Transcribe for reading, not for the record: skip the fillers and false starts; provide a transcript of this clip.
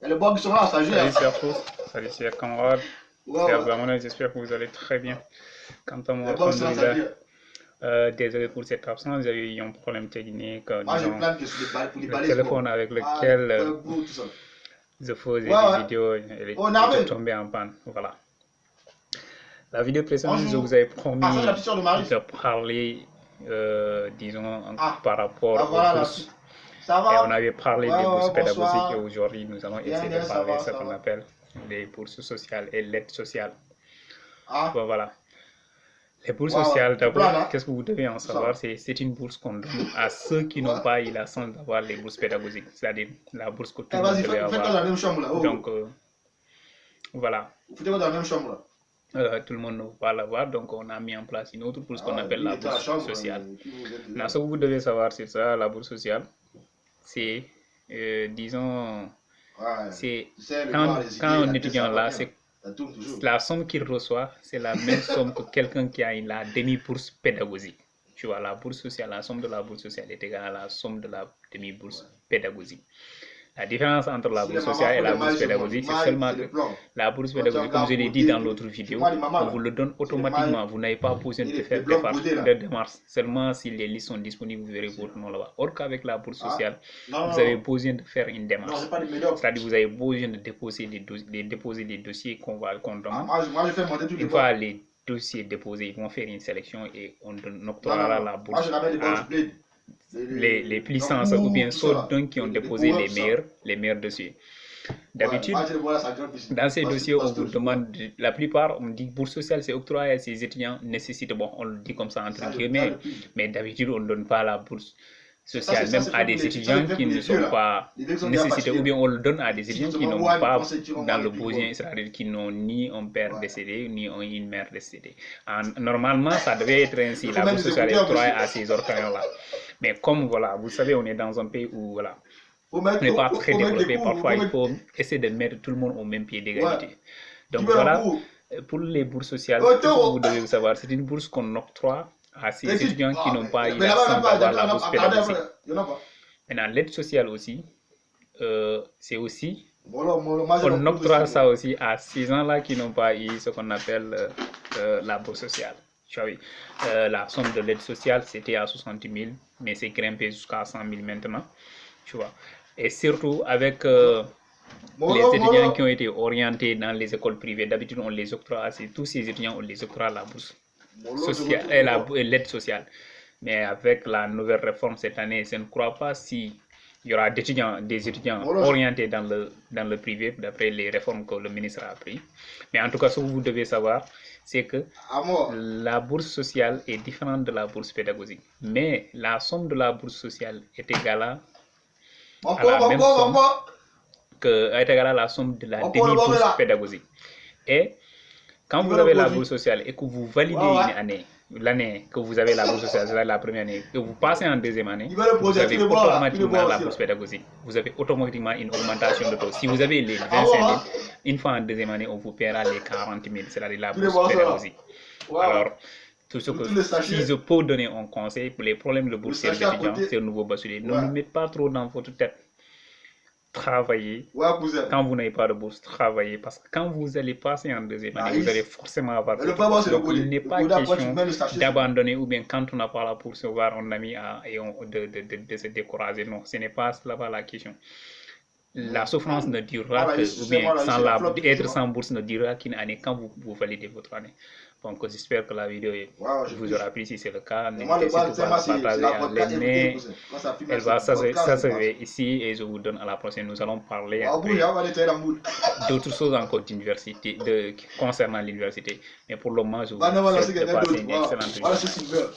Et les bois qui sont là, ça gère. Salut chers tous, salut chers camarades, chers Ouais. abonnés, j'espère que vous allez très bien. Quant à moi, Les bois qui sont là, ça gère. désolé pour cette absence, j'ai eu un problème technique, Moi, j'ai disons, plein de questions pour les le balais. téléphone avec lequel Tout ça. je faisais Ouais. des vidéos, il Oh, était Narvé. tombé en panne, voilà. La vidéo précédente, Bonjour. je vous avais promis Ah, ça, c'est la petite sœur de Marie. de parler, disons, Ah. par rapport Ah, voilà, aux la bourses. petite. Ça Et va? on avait parlé Ouais, des bourses ouais, pédagogiques bonsoir. et aujourd'hui nous allons Bien, essayer bien, de ça parler de va, ce ça qu'on va. appelle les bourses sociales et l'aide sociale. Ah. Bon, voilà. Les bourses Ouais, sociales, ouais. d'abord, Plan, hein. qu'est-ce que vous devez en savoir? C'est une bourse qu'on donne à ceux qui n'ont pas eu la chance d'avoir les bourses pédagogiques, c'est-à-dire la bourse que tout Eh, le monde vas-y, devait faites-toi dans avoir. la même chambre là. Oh. Donc, voilà. Faites-toi dans la même chambre là. Tout le monde ne peut pas l'avoir, donc on a mis en place une autre bourse qu'on appelle la bourse sociale. Maintenant, ce que vous devez savoir, c'est ça, la bourse sociale, c'est, disons, Ouais. c'est Tu sais, le quand noir, les un idées, étudiant là, c'est ça tourne toujours. la somme qu'il reçoit, c'est la même somme que quelqu'un qui a la demi-bourse pédagogique. Tu vois, la bourse sociale, la somme de la bourse sociale est égale à la somme de la demi-bourse pédagogique. La différence entre la bourse sociale et la bourse pédagogique, c'est seulement que la bourse pédagogique, comme je l'ai dit dans l'autre vidéo, on vous le donne automatiquement. Vous n'avez pas besoin de faire de démarche. Seulement si les listes sont disponibles, vous verrez votre nom là-bas. Or qu'avec la bourse sociale, vous avez besoin de faire une démarche. C'est-à-dire vous avez besoin de déposer les dossiers qu'on demande. Une fois les dossiers déposés, ils vont faire une sélection et on octroiera la bourse à les plus sensés ou bien ceux qui ont déposé les meilleurs dossiers. D'habitude, dans ces dossiers, on vous demande, la plupart, on dit bourse sociale, c'est octroyé à ces étudiants nécessités. Bon, on le dit comme ça entre guillemets, mais d'habitude, on ne donne pas la bourse sociale, même à des étudiants qui ne sont pas nécessités, ou bien on le donne à des étudiants qui n'ont pas dans le besoin, c'est-à-dire qui n'ont ni un père décédé, ni une mère décédée. Normalement, ça devait être ainsi, la bourse sociale est octroyée à ces orphelins-là. Mais comme, voilà, vous savez, on est dans un pays où, voilà, on n'est pas très développé, parfois il faut essayer de mettre tout le monde au même pied d'égalité. Donc voilà, pour les bourses sociales, ce que vous devez savoir, c'est une bourse qu'on octroie à ces étudiants qui n'ont pas eu la chance d'avoir la bourse pédagogique. Maintenant, l'aide sociale aussi, c'est aussi, on octroie ça aussi à ces gens-là qui n'ont pas eu ce qu'on appelle la bourse sociale. Tu vois, oui. La somme de l'aide sociale, c'était à 60 000, mais c'est grimpé jusqu'à 100 000 maintenant. Tu vois. Et surtout avec les étudiants qui ont été orientés dans les écoles privées, d'habitude on les octroie, tous ces étudiants on les octroie la bourse sociale et l'aide sociale. Mais avec la nouvelle réforme cette année, je ne crois pas s'il y aura des étudiants orientés dans le privé, d'après les réformes que le ministre a prises. Mais en tout cas, ce que vous devez savoir, c'est que la bourse sociale est différente de la bourse pédagogique. Mais la somme de la bourse sociale est égale à la même somme est égale à la somme de la demi-bourse pédagogique. Et quand vous avez la bourse sociale et que vous validez une année, l'année que vous avez la bourse sociale, c'est la première année, que vous passez en deuxième année, vous avez automatiquement la bourse pédagogique. Vous avez automatiquement une augmentation de taux. Si vous avez les 25 000, une fois en deuxième année, on vous paiera les 40 000, c'est-à-dire la bourse pédagogique. Alors, tout ce que, si je peux donner un conseil pour les problèmes de bourse des étudiants, c'est au nouveau bachelier. Ne vous mettez pas trop dans votre tête. Travaillez. Quand vous n'avez pas de bourse, travaillez. Parce que quand vous allez passer en deuxième année, vous allez forcément avoir cette bourse. Donc, il n'est pas question d'abandonner ou bien quand on n'a pas la bourse, voir un ami de se décourager. Non, ce n'est pas là-bas la question. La souffrance ne durera que, ou bien être sans bourse ne durera qu'une année quand vous validez votre année. Donc j'espère que la vidéo vous aura plu. Si c'est le cas, n'hésitez surtout pas à partager, à l'aimer. Elle va s'achever ici et je vous donne à la prochaine. Nous allons parler d'autres choses encore d'université, concernant l'université. Mais pour le moment, je vous souhaite de passer une excellente journée.